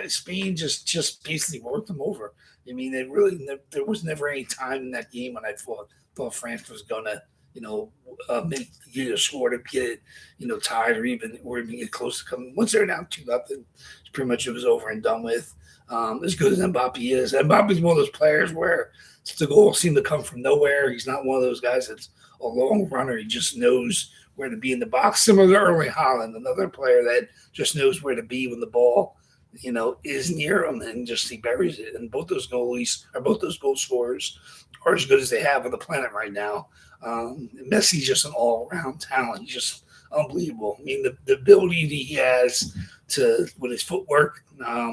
Spain just basically worked them over. I mean, there was never any time in that game when I thought France was gonna, make either score to get it, tied or even get close to coming. Once they're down 2-0, pretty much it was over and done with. As good as Mbappe is, Mbappe's one of those players where the goals seem to come from nowhere. He's not one of those guys that's a long runner. He just knows where to be in the box. Similar to Erling Haaland, another player that just knows where to be when the ball, is near him, and just he buries it. And both those goal scorers are as good as they have on the planet right now. Messi's just an all-around talent. He's just unbelievable. I mean, the ability that he has with his footwork,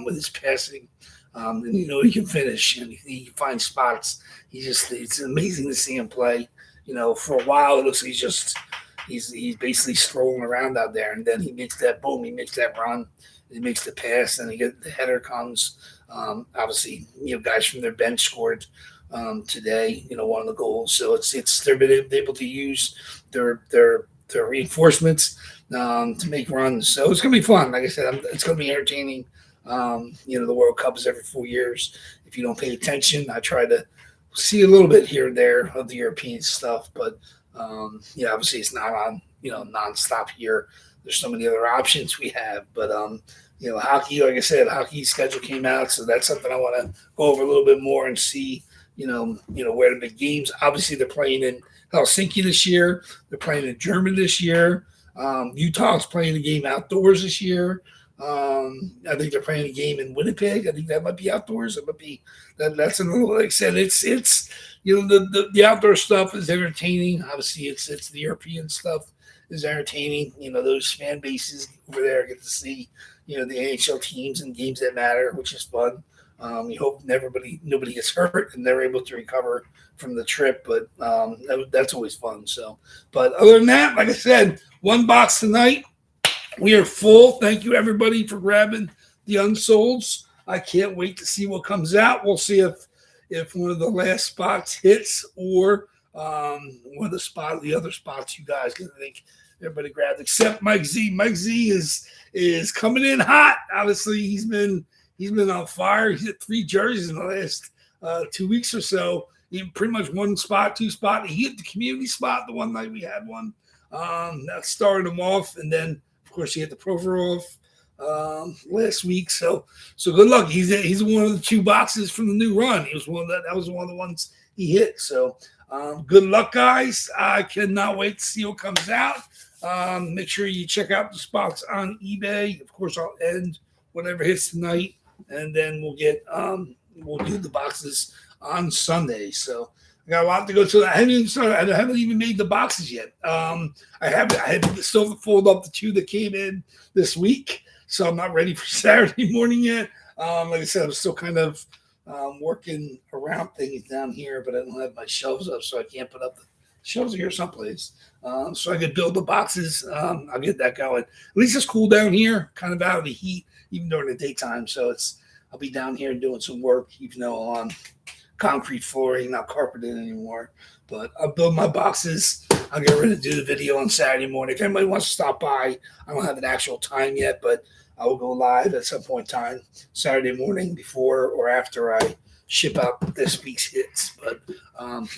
with his passing, and he can finish and he can find spots. It's amazing to see him play. For a while it looks like he's basically strolling around out there, and then he makes that run, he makes the pass, and the header comes. Obviously, guys from their bench scored today. One of the goals. So they've been able to use their reinforcements to make runs. So it's gonna be fun. Like I said, it's gonna be entertaining. The World Cup is every 4 years. If you don't pay attention, I try to see a little bit here and there of the European stuff, but obviously it's not on nonstop here. There's so many other options we have, but hockey, like I said, hockey schedule came out, so that's something I want to go over a little bit more and see. Where the big games. Obviously, they're playing in Helsinki this year. They're playing in Germany this year. Utah's playing a game outdoors this year. I think they're playing a game in Winnipeg. I think that might be outdoors. It might be that's another. Like I said, it's the outdoor stuff is entertaining. Obviously, it's the European stuff is entertaining. Those fan bases over there get to see the NHL teams and games that matter, which is fun. You hope nobody gets hurt and they're able to recover from the trip, but that's always fun. So, but other than that, like I said, one box tonight. We are full. Thank you, everybody, for grabbing the unsolds. I can't wait to see what comes out. We'll see if one of the last spots hits or one of the other spots you guys can think everybody grabbed, except Mike Z. Mike Z is coming in hot. Obviously, he's been on fire. He's hit 3 jerseys in the last 2 weeks or so. He pretty much one spot, 2 spot. He hit the community spot the one night we had one. That started him off, and then of course he hit the Provorov last week. So good luck. He's one of the 2 boxes from the new run. He was that was one of the ones he hit. So good luck, guys. I cannot wait to see what comes out. Make sure you check out the spots on eBay. Of course, I'll end whatever hits tonight, and then we'll do the boxes on Sunday. So I got a lot to go to. I haven't even made the boxes yet. I had still fold up the 2 that came in this week, so I'm not ready for Saturday morning yet. Like I said, I'm still kind of working around things down here, but I don't have my shelves up, so I can't put up the shelves here someplace. So I could build the boxes. I'll get that going. At least it's cool down here, kind of out of the heat, even during the daytime. So I'll be down here doing some work, even though on concrete flooring, not carpeted anymore. But I'll build my boxes. I'll get ready to do the video on Saturday morning. If anybody wants to stop by, I don't have an actual time yet, but I will go live at some point in time Saturday morning before or after I ship out this week's hits. But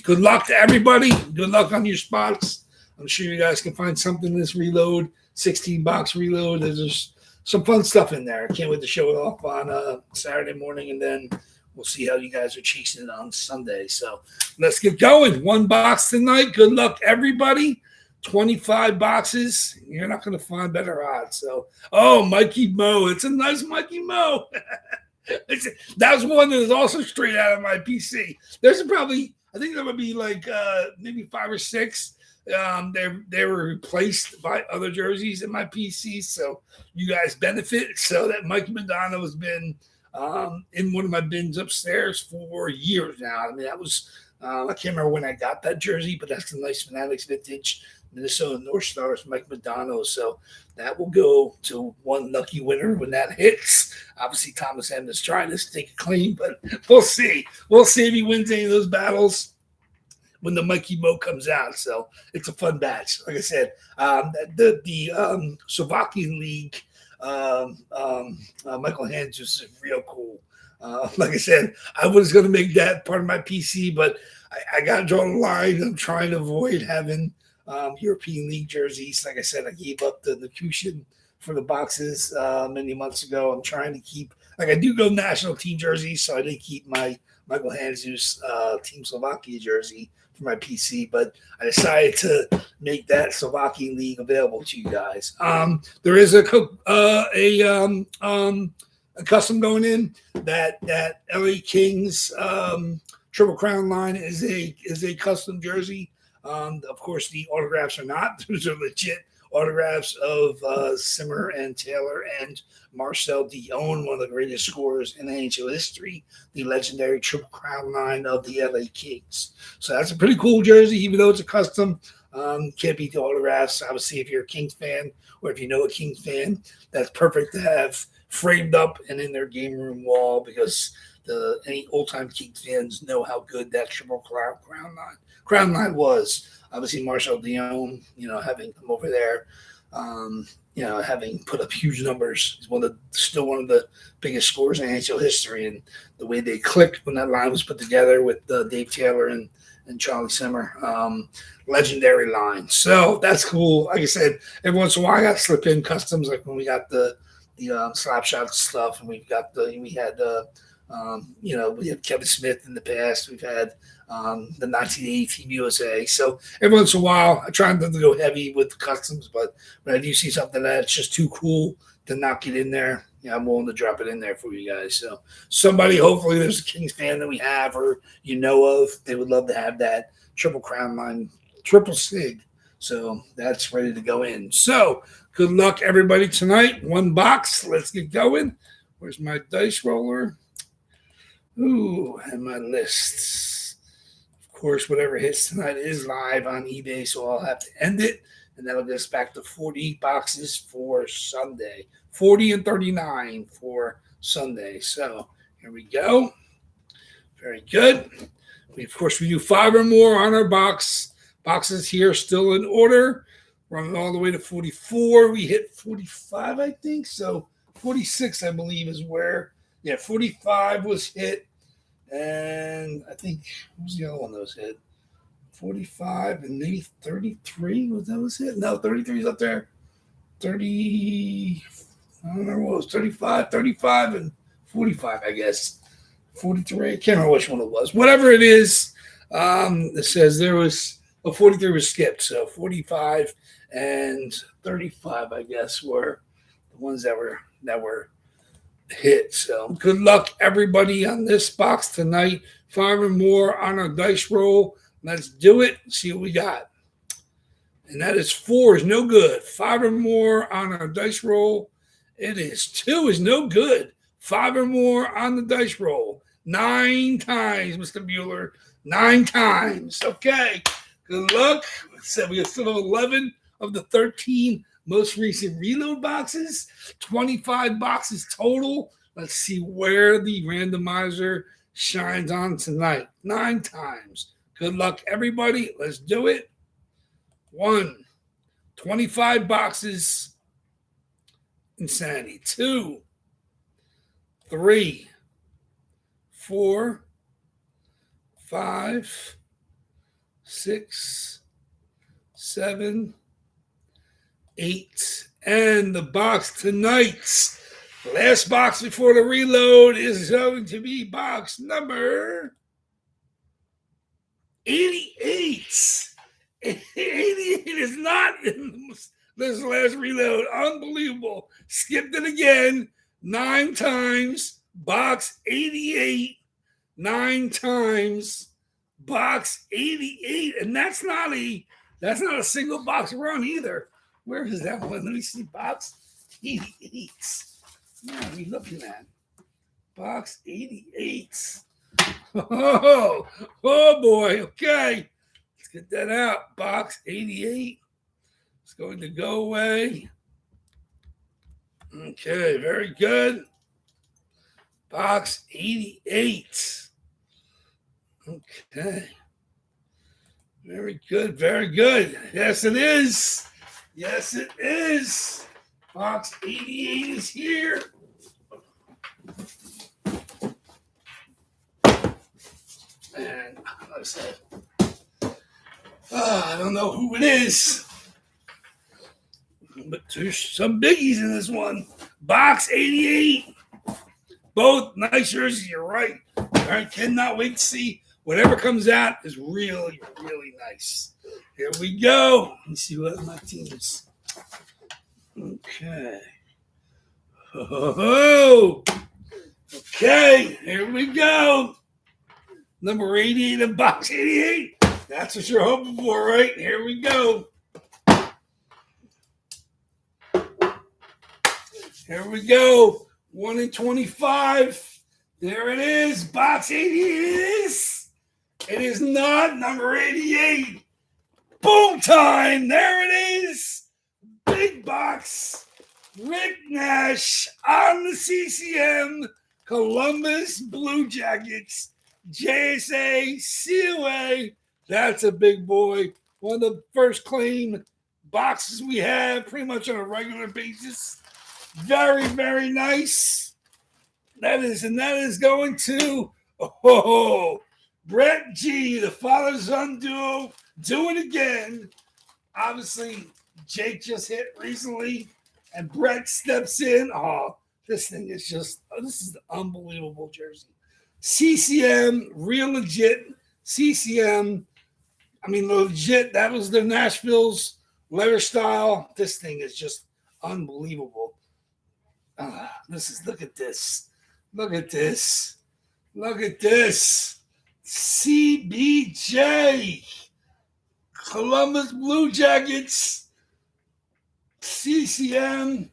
good luck to everybody. Good luck on your spots. I'm sure you guys can find something in this reload, 16-box reload. There's some fun stuff in there. I can't wait to show it off on Saturday morning, and then we'll see how you guys are chasing it on Sunday. So let's get going. 1 box tonight. Good luck, everybody. 25 boxes. You're not going to find better odds. So, Mikey Mo. It's a nice Mikey Mo. That was one that is also straight out of my PC. There's probably, I think there would be like maybe 5 or 6. They were replaced by other jerseys in my PC. So you guys benefit. So that Mikey Madonna has been in one of my bins upstairs for years now. I mean, that was, I can't remember when I got that jersey, but that's the nice Fanatics vintage Minnesota North Stars, Mike Madonna. So that will go to one lucky winner when that hits. Obviously, Thomas M is trying to take a claim, but we'll see. We'll see if he wins any of those battles when the Mikey Mo comes out. So it's a fun batch. Like I said, the Slovakian League Michael Hands is real cool. Like I said, I was going to make that part of my PC, but I got to draw the line. I'm trying to avoid having European League jerseys. Like I said, I gave up the cushion for the boxes many months ago. I'm trying to keep, like, I do go national team jerseys, so I did keep my Michael Hanzus Team Slovakia jersey for my PC, but I decided to make that Slovakian league available to you guys. There is a custom going in that LA Kings Triple Crown line is a custom jersey. Of course, the autographs are not; those are legit autographs of Simmer and Taylor and Marcel Dion, one of the greatest scorers in NHL history, the legendary Triple Crown line of the LA Kings. So that's a pretty cool jersey, even though it's a custom. Can't beat the autographs. Obviously, if you're a Kings fan or if you know a Kings fan, that's perfect to have framed up and in their game room wall, because any old-time Kings fans know how good that Triple Crown line was. Obviously, Marcel Dion, having come over there, having put up huge numbers. He's still one of the biggest scorers in NHL history. And the way they clicked when that line was put together with Dave Taylor and Charlie Simmer, legendary line. So that's cool. Like I said, every once in a while I got to slip in customs, like when we got the slap shot stuff, and we had Kevin Smith in the past. We've had the 1980 Team USA. So every once in a while, I try not to go heavy with the customs, but when I do see something that's just too cool to not get in there, I'm willing to drop it in there for you guys. So somebody, hopefully there's a Kings fan that we have or of, they would love to have that Triple Crown line, triple sig. So that's ready to go in. So good luck, everybody, tonight. One box. Let's get going. Where's my dice roller? Ooh, and my lists. Of course, whatever hits tonight is live on eBay, so I'll have to end it. And that'll get us back to 40 boxes for Sunday. 40 and 39 for Sunday. So here we go. Very good. We do 5 or more on our boxes here, still in order. Running all the way to 44. We hit 45, I think. So 46, I believe, is where. Yeah, 45 was hit. And I think, what was the other one that was hit? 45 and maybe 33 was hit? No, 33 is up there. 30, I don't remember what it was, 35 and 45, I guess. 43, I can't remember which one it was. Whatever it is, it says there was, 43 was skipped. So 45 and 35, I guess, were the ones that were hit. So good luck, everybody, on this box tonight. 5 or more on a dice roll. Let's do it. See what we got. And that is 4 is no good. 5 or more on a dice roll. It is 2 is no good. 5 or more on the dice roll. 9 times, Mr. Bueller. 9 times. Okay. Good luck. So we still have 11 of the 13 most recent reload boxes. 25 boxes total. Let's see where the randomizer shines on tonight. 9 times. Good luck, everybody. Let's do it. 1, 25 boxes. Insanity. 2, 3, 4, 5, 6, 7, 8. And the box tonight's last box before the reload is going to be box number 88. 88 is not in this last reload. Unbelievable. Skipped it again. 9 times. Box 88. 9 times. Box 88. And that's not a single box run either. Where is that one? Let me see. Box 88. What are we looking at? Box 88. Oh boy. Okay. Let's get that out. Box 88. It's going to go away. Okay. Very good. Box 88. Okay. Very good. Very good. Yes, it is. Yes, it is. Box 88 is here. And like I said, I don't know who it is, but there's some biggies in this one. Box 88. Both nice jerseys, you're right. I cannot wait to see whatever comes out is really, really nice. Here we go. Let me see what my teams. Okay. Oh, okay. Here we go. Number 88 in box 88. That's what you're hoping for, right? Here we go. Here we go. 1 in 25. There it is. Box 88 is. It is not number 88. Boom time. There it is. Big box. Rick Nash on the CCM. Columbus Blue Jackets. JSA, COA. That's a big boy. One of the first claim boxes we have pretty much on a regular basis. Very, very nice. That is going to Brett G, the father-son duo, do it again. Obviously, Jake just hit recently, and Brett steps in. Oh, this thing is just, this is an unbelievable jersey. CCM, real legit CCM. I mean, legit, that was the Nashville's leather style. This thing is just unbelievable. Look at this. Look at this. Look at this. CBJ. Columbus Blue Jackets. CCM.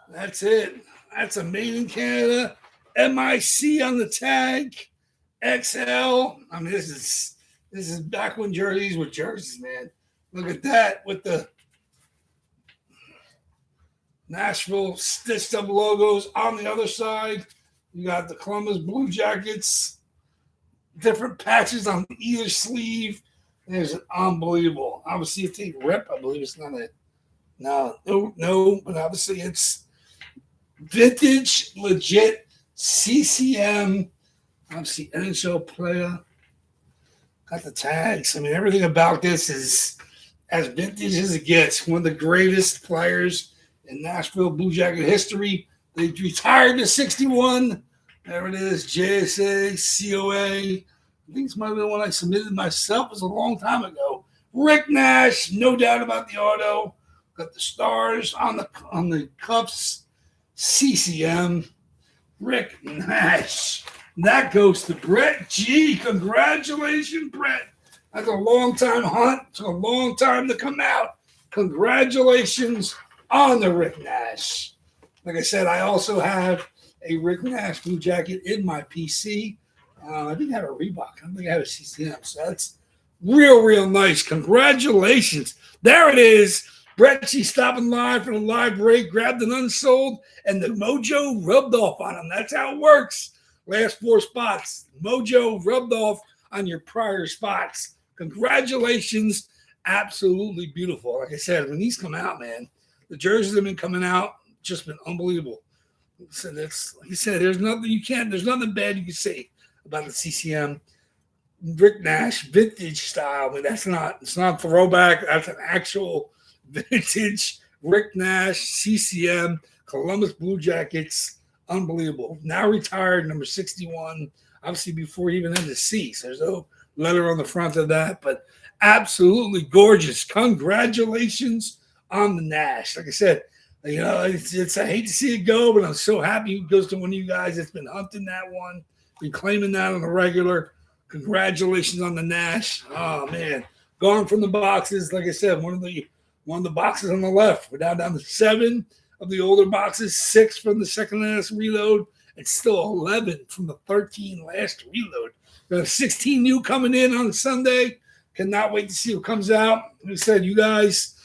That's it. That's a made in Canada. MIC on the tag. XL. I mean, this is back when jerseys were jerseys, man. Look at that with the Nashville stitched up logos on the other side. You got the Columbus Blue Jackets, different patches on either sleeve. There's an unbelievable. Obviously, if they rip, I believe it's not a no, but obviously it's vintage, legit CCM. Obviously, NHL player. Got the tags. I mean, everything about this is as vintage as it gets. One of the greatest players in Nashville Blue Jacket history. They retired to 61. There it is, JSA, COA. I think this might have been one I submitted myself. It was a long time ago. Rick Nash, no doubt about the auto. Got the stars on the cups. CCM. Rick Nash. That goes to Brett G. Congratulations, Brett. That's a long time hunt. Took a long time to come out. Congratulations on the Rick Nash. Like I said, I also have a Rick Nash Blue Jacket in my PC. I think I have a Reebok. I don't think I have a CCM. So that's real, real nice. Congratulations. There it is. Brett G stopping live for the live break, grabbed an unsold, and the mojo rubbed off on him. That's how it works. Last 4 spots. Mojo rubbed off on your prior spots. Congratulations. Absolutely beautiful. Like I said, when these come out, man, the jerseys have been coming out, just been unbelievable. So that's, like I said, there's nothing bad you can say about the CCM. Rick Nash vintage style. I mean, it's not throwback. That's an actual vintage Rick Nash CCM Columbus Blue Jackets. Unbelievable. Now retired, number 61. Obviously, before he even had the C. So there's no letter on the front of that, but absolutely gorgeous. Congratulations on the Nash. Like I said, you know, it's I hate to see it go, but I'm so happy it goes to one of you guys that's been hunting that one, been claiming that on the regular. Congratulations on the Nash. Oh man, gone from the boxes. Like I said, one of the boxes on the left. We're down to 7 of the older boxes, 6 from the second last reload, and still 11 from the 13 last reload. We have 16 new coming in on Sunday. Cannot wait to see what comes out. Like I said, you guys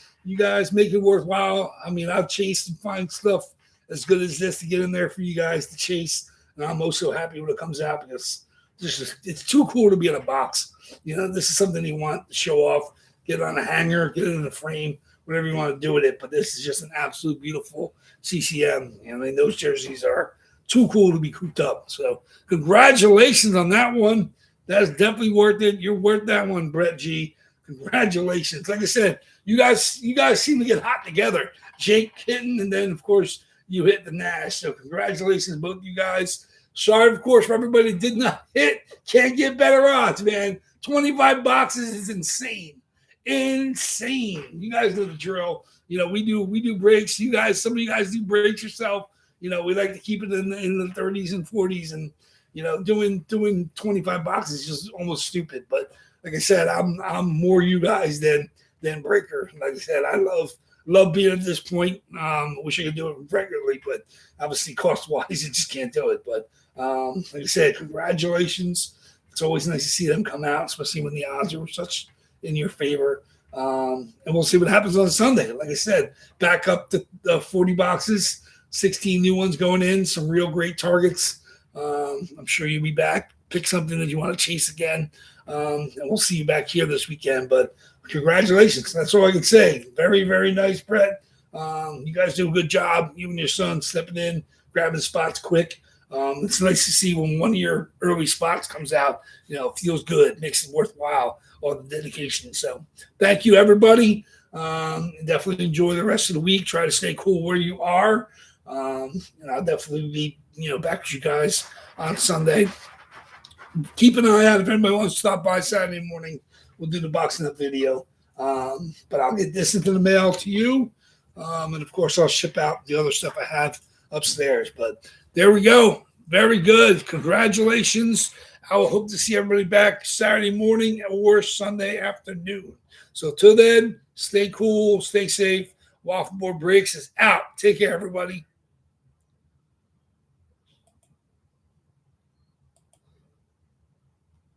make it worthwhile. I mean, I'll chase and find stuff as good as this to get in there for you guys to chase. And I'm also happy when it comes out because it's too cool to be in a box. You know, this is something you want to show off, get on a hanger, get it in a frame, whatever you want to do with it. But this is just an absolute beautiful CCM. I mean, those jerseys are too cool to be cooped up. So congratulations on that one. That's definitely worth it. You're worth that one, Brett G. Congratulations. Like I said, you guys seem to get hot together. Jake hitting, and then, of course, you hit the Nash. So congratulations, both of you guys. Sorry, of course, for everybody that did not hit. Can't get better odds, man. 25 boxes is insane. Insane. You guys know the drill. We do breaks. Some of you guys do breaks yourself. We like to keep it in the 30s and 40s, and doing 25 boxes is just almost stupid. But like I said, I'm more you guys than breaker. Like I said, I love being at this point. Wish I could do it regularly, but obviously cost wise, you just can't do it. But like I said, congratulations. It's always nice to see them come out, especially when the odds are such in your favor. And we'll see what happens on Sunday. Like I said, back up to the 40 boxes, 16 new ones going in, some real great targets. I'm sure you'll be back. Pick something that you want to chase again. And we'll see you back here this weekend. But congratulations. That's all I can say. Very, very nice, Brett. You guys do a good job. You and your son stepping in, grabbing spots quick. It's nice to see when one of your early spots comes out. It feels good. Makes it worthwhile, all the dedication. So thank you, everybody. Definitely enjoy the rest of the week. Try to stay cool where you are. And I'll definitely be, back with you guys on Sunday. Keep an eye out if anybody wants to stop by Saturday morning. We'll do the boxing up video. But I'll get this into the mail to you. And, of course, I'll ship out the other stuff I have upstairs. But there we go. Very good. Congratulations. I will hope to see everybody back Saturday morning or Sunday afternoon. So till then, stay cool, stay safe. Waffleboard Breaks is out. Take care, everybody.